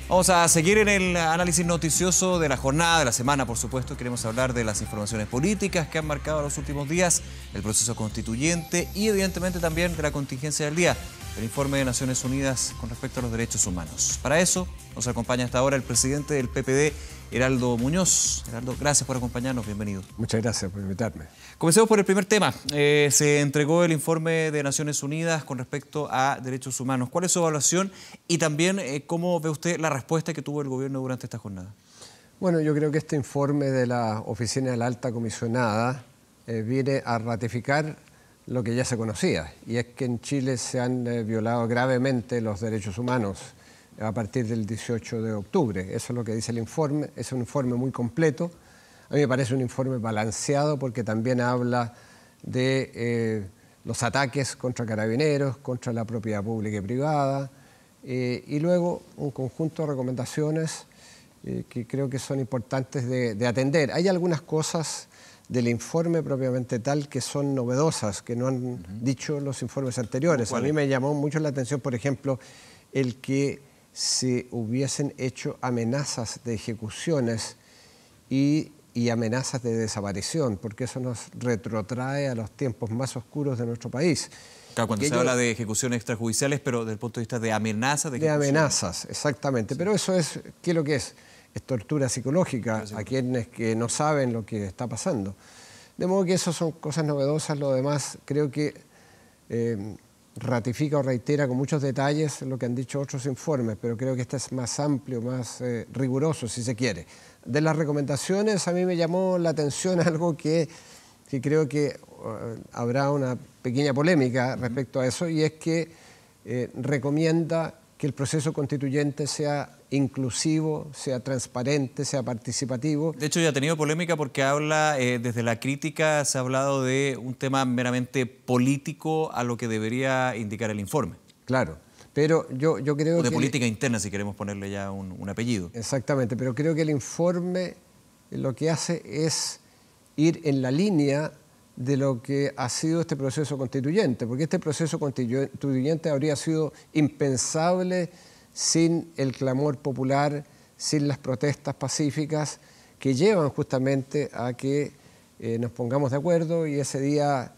Vamos a seguir en el análisis noticioso de la jornada, de la semana, por supuesto. Queremos hablar de las informaciones políticas que han marcado los últimos días, el proceso constituyente y evidentemente también de la contingencia del día, el informe de Naciones Unidas con respecto a los derechos humanos. Para eso nos acompaña hasta ahora el presidente del PPD, Heraldo Muñoz. Heraldo, gracias por acompañarnos, bienvenido. Muchas gracias por invitarme. Comencemos por el primer tema. Se entregó el informe de Naciones Unidas con respecto a derechos humanos. ¿Cuál es su evaluación y también cómo ve usted la respuesta que tuvo el gobierno durante esta jornada? Bueno, yo creo que este informe de la Oficina de la Alta Comisionada viene a ratificar lo que ya se conocía, y es que en Chile se han violado gravemente los derechos humanos a partir del 18 de octubre. Eso es lo que dice el informe. Es un informe muy completo. A mí me parece un informe balanceado porque también habla de los ataques contra carabineros, contra la propiedad pública y privada, y luego un conjunto de recomendaciones que creo que son importantes de atender. Hay algunas cosas del informe propiamente tal que son novedosas, que no han dicho los informes anteriores. A mí me llamó mucho la atención, por ejemplo, el que se hubiesen hecho amenazas de ejecuciones y amenazas de desaparición, porque eso nos retrotrae a los tiempos más oscuros de nuestro país. Claro, cuando se habla de ejecuciones extrajudiciales, pero desde el punto de vista de amenazas de ejecución. De amenazas, exactamente. Sí. Pero eso es, ¿qué es lo que es? Es tortura psicológica a quienes que no saben lo que está pasando. De modo que eso son cosas novedosas. Lo demás creo que ratifica o reitera con muchos detalles lo que han dicho otros informes, pero creo que este es más amplio, más riguroso, si se quiere. De las recomendaciones, a mí me llamó la atención algo que creo que habrá una pequeña polémica respecto a eso, y es que recomienda que el proceso constituyente sea inclusivo, sea transparente, sea participativo. De hecho, ya ha tenido polémica porque habla, desde la crítica se ha hablado de un tema meramente político a lo que debería indicar el informe. Claro, pero yo creo o de que... política interna, si queremos ponerle ya un apellido. Exactamente, pero creo que el informe lo que hace es ir en la línea de lo que ha sido este proceso constituyente, porque este proceso constituyente habría sido impensable sin el clamor popular, sin las protestas pacíficas que llevan justamente a que nos pongamos de acuerdo, y ese día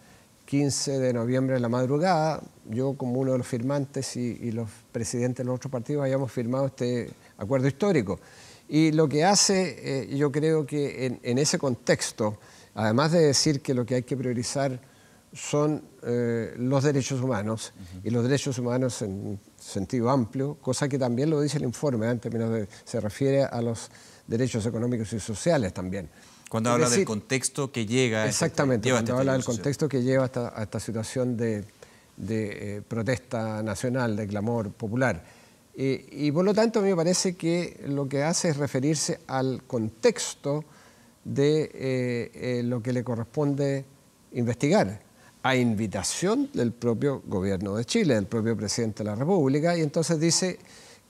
15 de noviembre en la madrugada, yo como uno de los firmantes y los presidentes de los otros partidos hayamos firmado este acuerdo histórico. Y lo que hace, yo creo que en ese contexto, además de decir que lo que hay que priorizar son los derechos humanos, y los derechos humanos en sentido amplio, cosa que también lo dice el informe, en términos de, se refiere a los derechos económicos y sociales también. Cuando habla del contexto que llega... Exactamente, cuando habla del contexto que lleva a esta situación de protesta nacional, de clamor popular. Y por lo tanto a mí me parece que lo que hace es referirse al contexto de lo que le corresponde investigar, a invitación del propio gobierno de Chile, del propio presidente de la República, y entonces dice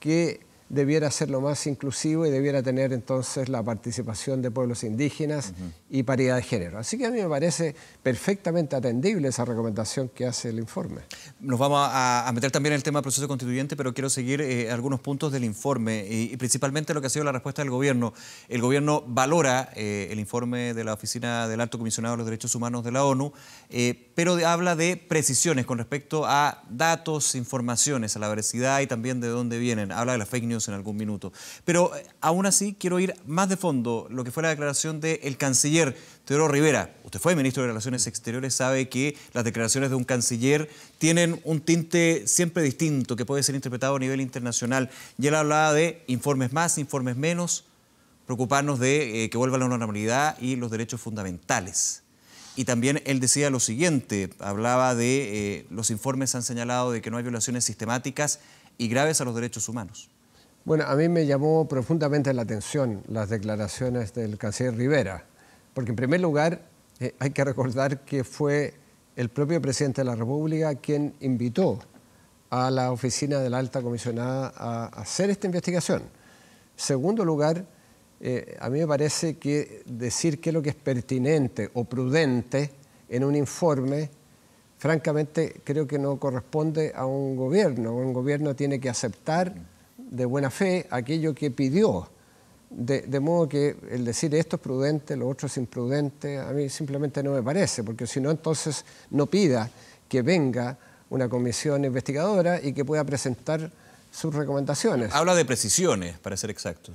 que debiera ser lo más inclusivo y debiera tener entonces la participación de pueblos indígenas y paridad de género. Así que a mí me parece perfectamente atendible esa recomendación que hace el informe. Nos vamos a meter también en el tema del proceso constituyente, pero quiero seguir algunos puntos del informe y principalmente lo que ha sido la respuesta del gobierno. El gobierno valora el informe de la Oficina del Alto Comisionado de los Derechos Humanos de la ONU, pero habla de precisiones con respecto a datos, informaciones, a la veracidad y también de dónde vienen. Habla de las fake news en algún minuto. Pero aún así quiero ir más de fondo, lo que fue la declaración del canciller Teodoro Rivera. Usted fue ministro de Relaciones Exteriores, sabe que las declaraciones de un canciller tienen un tinte siempre distinto, que puede ser interpretado a nivel internacional. Y él hablaba de informes más, informes menos, preocuparnos de que vuelva la normalidad y los derechos fundamentales. Y también él decía lo siguiente, hablaba de los informes han señalado de que no hay violaciones sistemáticas y graves a los derechos humanos. Bueno, a mí me llamó profundamente la atención las declaraciones del canciller Rivera, porque en primer lugar hay que recordar que fue el propio presidente de la República quien invitó a la Oficina de la Alta Comisionada a hacer esta investigación. En segundo lugar, a mí me parece que decir qué es lo que es pertinente o prudente en un informe, francamente creo que no corresponde a un gobierno. Un gobierno tiene que aceptar de buena fe aquello que pidió. De modo que el decir esto es prudente, lo otro es imprudente, a mí simplemente no me parece, porque si no, entonces no pida que venga una comisión investigadora y que pueda presentar sus recomendaciones. Habla de precisiones, para ser exacto.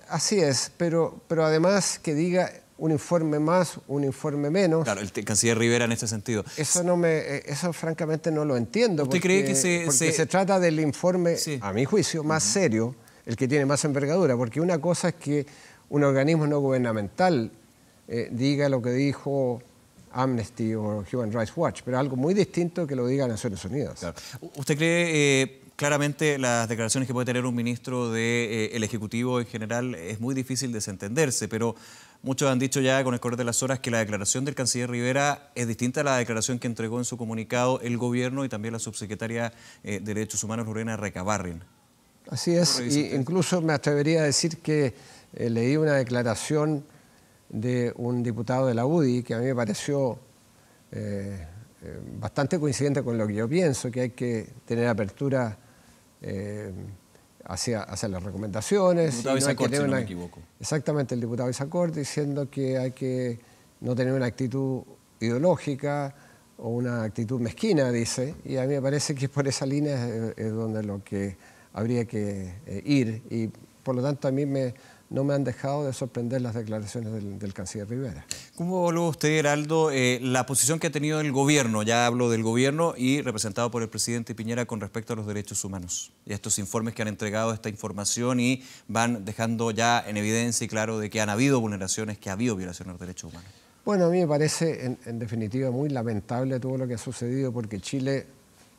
Así es, pero además que diga un informe más, un informe menos. Claro, el canciller Rivera en este sentido. Eso francamente no lo entiendo. ¿Usted cree que se trata del informe, sí, a mi juicio, más serio, el que tiene más envergadura? Porque una cosa es que un organismo no gubernamental diga lo que dijo Amnesty o Human Rights Watch, pero algo muy distinto que lo diga Naciones Unidas. Claro. ¿Usted cree claramente las declaraciones que puede tener un ministro del Ejecutivo en general es muy difícil desentenderse, pero muchos han dicho ya con el correr de las horas que la declaración del canciller Rivera es distinta a la declaración que entregó en su comunicado el gobierno y también la subsecretaria de Derechos Humanos, Lorena Recabarren? Así es, y incluso me atrevería a decir que leí una declaración de un diputado de la UDI que a mí me pareció bastante coincidente con lo que yo pienso, que hay que tener apertura hacia las recomendaciones. El diputado Isacort, si no me equivoco. Exactamente, el diputado Isacort, diciendo que hay que no tener una actitud ideológica o una actitud mezquina, dice, y a mí me parece que por esa línea es donde lo que habría que ir, y por lo tanto a mí no me han dejado de sorprender las declaraciones del canciller Rivera. ¿Cómo evalúa usted, Heraldo, la posición que ha tenido el gobierno, ya hablo del gobierno y representado por el presidente Piñera con respecto a los derechos humanos? Y estos informes que han entregado esta información y van dejando ya en evidencia y claro de que han habido vulneraciones, que ha habido violaciones de los derechos humanos. Bueno, a mí me parece en definitiva muy lamentable todo lo que ha sucedido, porque Chile,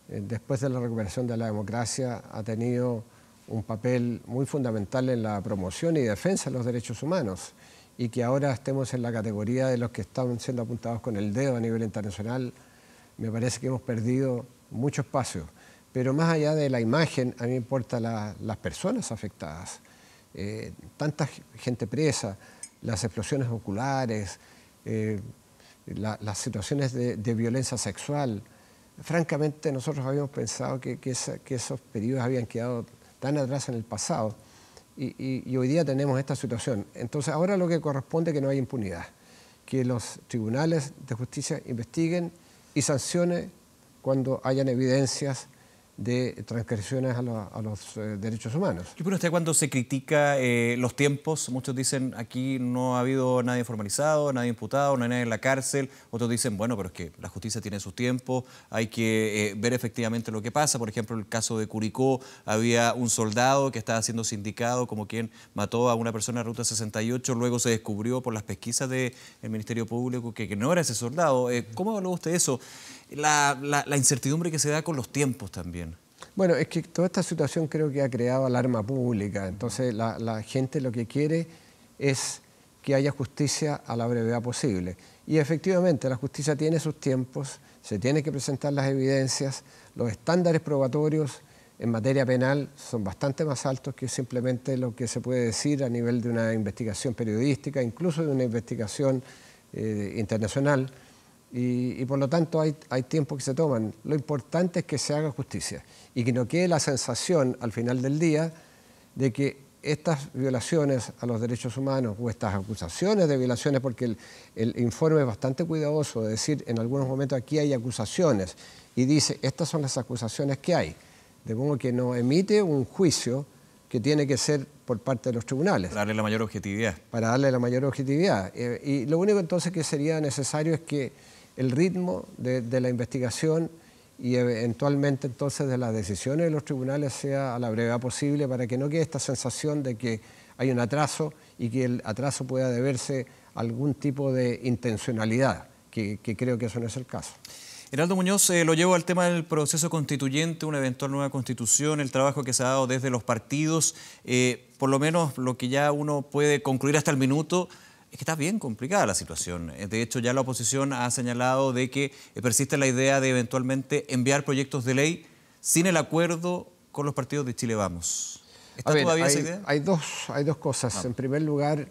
después de la recuperación de la democracia, ha tenido un papel muy fundamental en la promoción y defensa de los derechos humanos, y que ahora estemos en la categoría de los que están siendo apuntados con el dedo a nivel internacional, me parece que hemos perdido mucho espacio. Pero más allá de la imagen, a mí me importan las personas afectadas, tanta gente presa, las explosiones oculares, las situaciones de violencia sexual. Francamente, nosotros habíamos pensado que esos periodos habían quedado tan atrás en el pasado y hoy día tenemos esta situación. Entonces ahora lo que corresponde es que no haya impunidad, que los tribunales de justicia investiguen y sancionen cuando hayan evidencias de transgresiones a los derechos humanos. ¿Qué opina usted cuando se critica los tiempos? Muchos dicen aquí no ha habido nadie formalizado, nadie imputado, no hay nadie en la cárcel. Otros dicen, bueno, pero es que la justicia tiene sus tiempos, hay que ver efectivamente lo que pasa. Por ejemplo, en el caso de Curicó había un soldado que estaba siendo sindicado como quien mató a una persona en Ruta 68, luego se descubrió por las pesquisas del Ministerio Público que no era ese soldado. ¿Cómo evalúa usted eso? La incertidumbre que se da con los tiempos también. Bueno, es que toda esta situación creo que ha creado alarma pública. Entonces la gente lo que quiere es que haya justicia a la brevedad posible. Y efectivamente la justicia tiene sus tiempos, se tienen que presentar las evidencias, los estándares probatorios en materia penal son bastante más altos que simplemente lo que se puede decir a nivel de una investigación periodística, incluso de una investigación internacional. Y por lo tanto hay tiempos que se toman. Lo importante es que se haga justicia y que no quede la sensación al final del día de que estas violaciones a los derechos humanos o estas acusaciones de violaciones, porque el informe es bastante cuidadoso de decir en algunos momentos aquí hay acusaciones y dice estas son las acusaciones que hay, de modo que no emite un juicio que tiene que ser por parte de los tribunales. Para darle la mayor objetividad. Para darle la mayor objetividad. Y lo único entonces que sería necesario es que el ritmo de la investigación y eventualmente entonces de las decisiones de los tribunales sea a la brevedad posible, para que no quede esta sensación de que hay un atraso y que el atraso pueda deberse a algún tipo de intencionalidad, que creo que eso no es el caso. Heraldo Muñoz, lo llevo al tema del proceso constituyente, una eventual nueva constitución, el trabajo que se ha dado desde los partidos, por lo menos lo que ya uno puede concluir hasta el minuto, es que está bien complicada la situación. De hecho, ya la oposición ha señalado de que persiste la idea de eventualmente enviar proyectos de ley sin el acuerdo con los partidos de Chile Vamos. ¿Está todavía esa idea? Hay dos cosas. En primer lugar,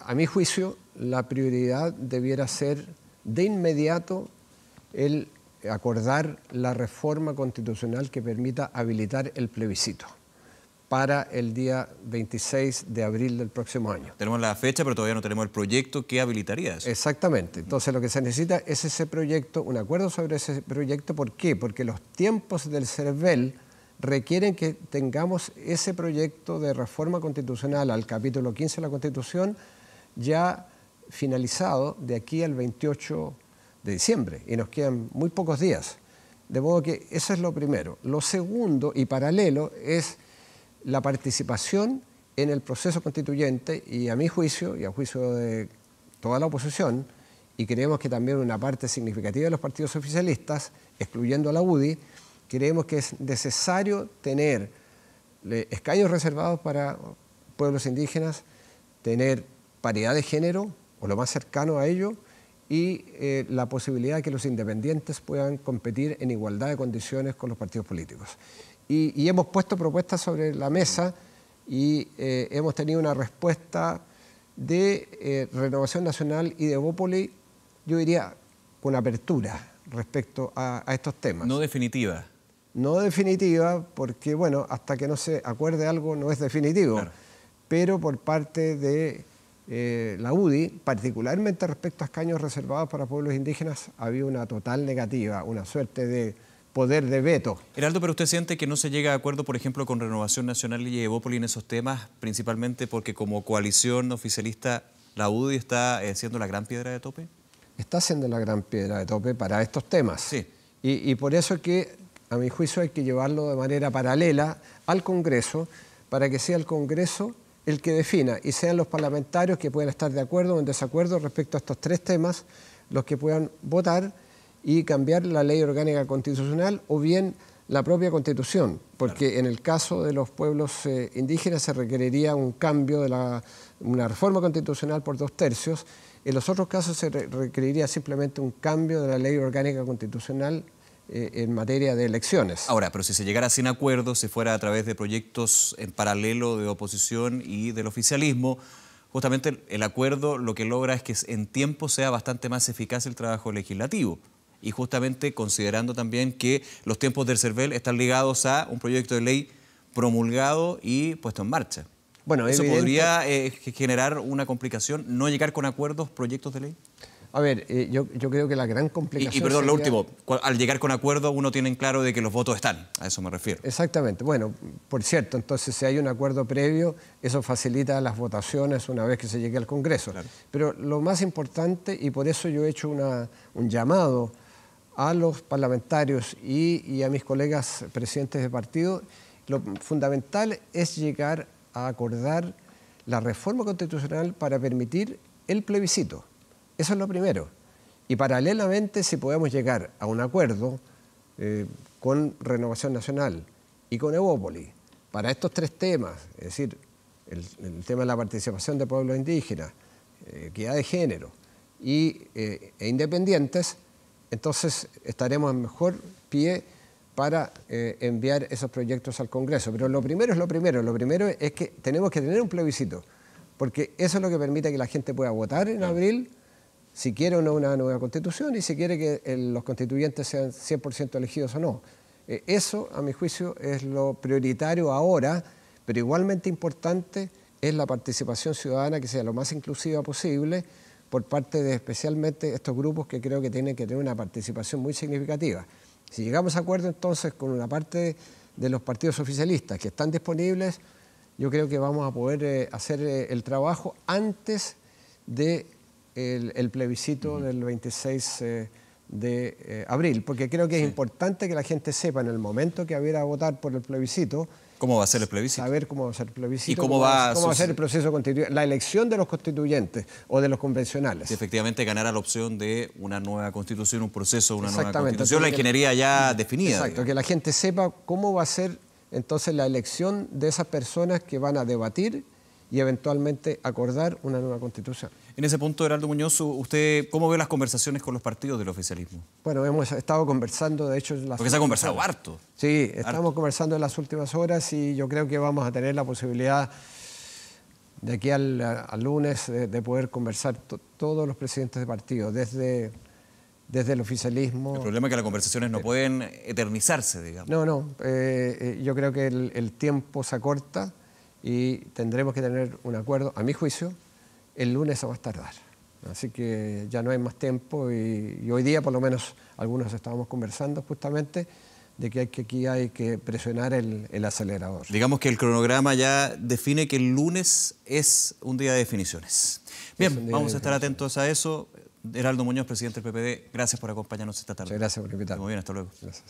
a mi juicio, la prioridad debiera ser de inmediato el acordar la reforma constitucional que permita habilitar el plebiscito. para el día 26 de abril del próximo año. Tenemos la fecha, pero todavía no tenemos el proyecto que habilitaría eso. Exactamente. Entonces lo que se necesita es ese proyecto, un acuerdo sobre ese proyecto. ¿Por qué? Porque los tiempos del CERVEL requieren que tengamos ese proyecto de reforma constitucional al capítulo 15 de la Constitución ya finalizado de aquí al 28 de diciembre, y nos quedan muy pocos días. De modo que eso es lo primero. Lo segundo y paralelo es la participación en el proceso constituyente, y a mi juicio y a juicio de toda la oposición, y creemos que también una parte significativa de los partidos oficialistas, excluyendo a la UDI, creemos que es necesario tener escaños reservados para pueblos indígenas, tener paridad de género, o lo más cercano a ello, y la posibilidad de que los independientes puedan competir en igualdad de condiciones con los partidos políticos. Y hemos puesto propuestas sobre la mesa y hemos tenido una respuesta de Renovación Nacional y de Evópoli, yo diría, con apertura respecto a estos temas. No definitiva. No definitiva, porque, bueno, hasta que no se acuerde algo no es definitivo. Claro. Pero por parte de la UDI, particularmente respecto a escaños reservados para pueblos indígenas, había una total negativa, una suerte de poder de veto. Heraldo, pero ¿usted siente que no se llega a acuerdo, por ejemplo, con Renovación Nacional y Evópoli en esos temas, principalmente porque como coalición oficialista la UDI está siendo la gran piedra de tope? Está siendo la gran piedra de tope para estos temas. Sí. Y por eso es que, a mi juicio, hay que llevarlo de manera paralela al Congreso, para que sea el Congreso el que defina y sean los parlamentarios que puedan estar de acuerdo o en desacuerdo respecto a estos tres temas los que puedan votar y cambiar la ley orgánica constitucional o bien la propia Constitución, porque claro, en el caso de los pueblos indígenas se requeriría un cambio de una reforma constitucional por 2/3, en los otros casos se requeriría simplemente un cambio de la ley orgánica constitucional en materia de elecciones. Ahora, pero si se llegara sin acuerdo, si fuera a través de proyectos en paralelo de oposición y del oficialismo, justamente el acuerdo lo que logra es que en tiempo sea bastante más eficaz el trabajo legislativo. Y justamente considerando también que los tiempos del CERVEL están ligados a un proyecto de ley promulgado y puesto en marcha. Bueno, ¿eso podría generar una complicación, no llegar con acuerdos, proyectos de ley? A ver, yo creo que la gran complicación Y perdón, sería... lo último, al llegar con acuerdo uno tiene en claro de que los votos están, a eso me refiero. Exactamente, bueno, por cierto, entonces si hay un acuerdo previo, eso facilita las votaciones una vez que se llegue al Congreso. Claro. Pero lo más importante, y por eso yo he hecho un llamado a los parlamentarios y a mis colegas presidentes de partido, lo fundamental es llegar a acordar la reforma constitucional para permitir el plebiscito. Eso es lo primero. Y paralelamente, si podemos llegar a un acuerdo con Renovación Nacional y con Evópoli para estos tres temas, es decir, el tema de la participación de pueblos indígenas, equidad de género e independientes, entonces estaremos en mejor pie para enviar esos proyectos al Congreso. Pero lo primero es lo primero es que tenemos que tener un plebiscito, porque eso es lo que permite que la gente pueda votar en abril, si quiere o no una nueva constitución y si quiere que los constituyentes sean 100% elegidos o no. Eso, a mi juicio, es lo prioritario ahora, pero igualmente importante es la participación ciudadana que sea lo más inclusiva posible por parte de especialmente estos grupos que creo que tienen que tener una participación muy significativa. Si llegamos a acuerdo entonces con una parte de los partidos oficialistas que están disponibles, yo creo que vamos a poder hacer el trabajo antes de el plebiscito del 26 de abril, porque creo que es importante que la gente sepa en el momento que hubiera a votar por el plebiscito, ¿cómo va a ser el plebiscito? Saber cómo va a ser el plebiscito, y cómo va a ser el proceso constituyente, la elección de los constituyentes o de los convencionales. Si efectivamente ganara la opción de una nueva constitución, un proceso, una nueva constitución, la ingeniería ya definida. Exacto, digamos, que la gente sepa cómo va a ser entonces la elección de esas personas que van a debatir y eventualmente acordar una nueva constitución. En ese punto, Heraldo Muñoz, ¿usted cómo ve las conversaciones con los partidos del oficialismo? Bueno, hemos estado conversando, de hecho... Porque se ha conversado harto. Sí, estamos conversando en las últimas horas y yo creo que vamos a tener la posibilidad de aquí al lunes de poder conversar todos los presidentes de partido, desde desde el oficialismo... El problema es que las conversaciones no pueden eternizarse, digamos. No, yo creo que el tiempo se acorta y tendremos que tener un acuerdo, a mi juicio, el lunes a más tardar. Así que ya no hay más tiempo y hoy día por lo menos algunos estábamos conversando justamente de que aquí hay que presionar el acelerador. Digamos que el cronograma ya define que el lunes es un día de definiciones. Bien, vamos a estar atentos a eso. Heraldo Muñoz, presidente del PPD, gracias por acompañarnos esta tarde. Muchas gracias por invitarme. Muy bien, hasta luego. Gracias.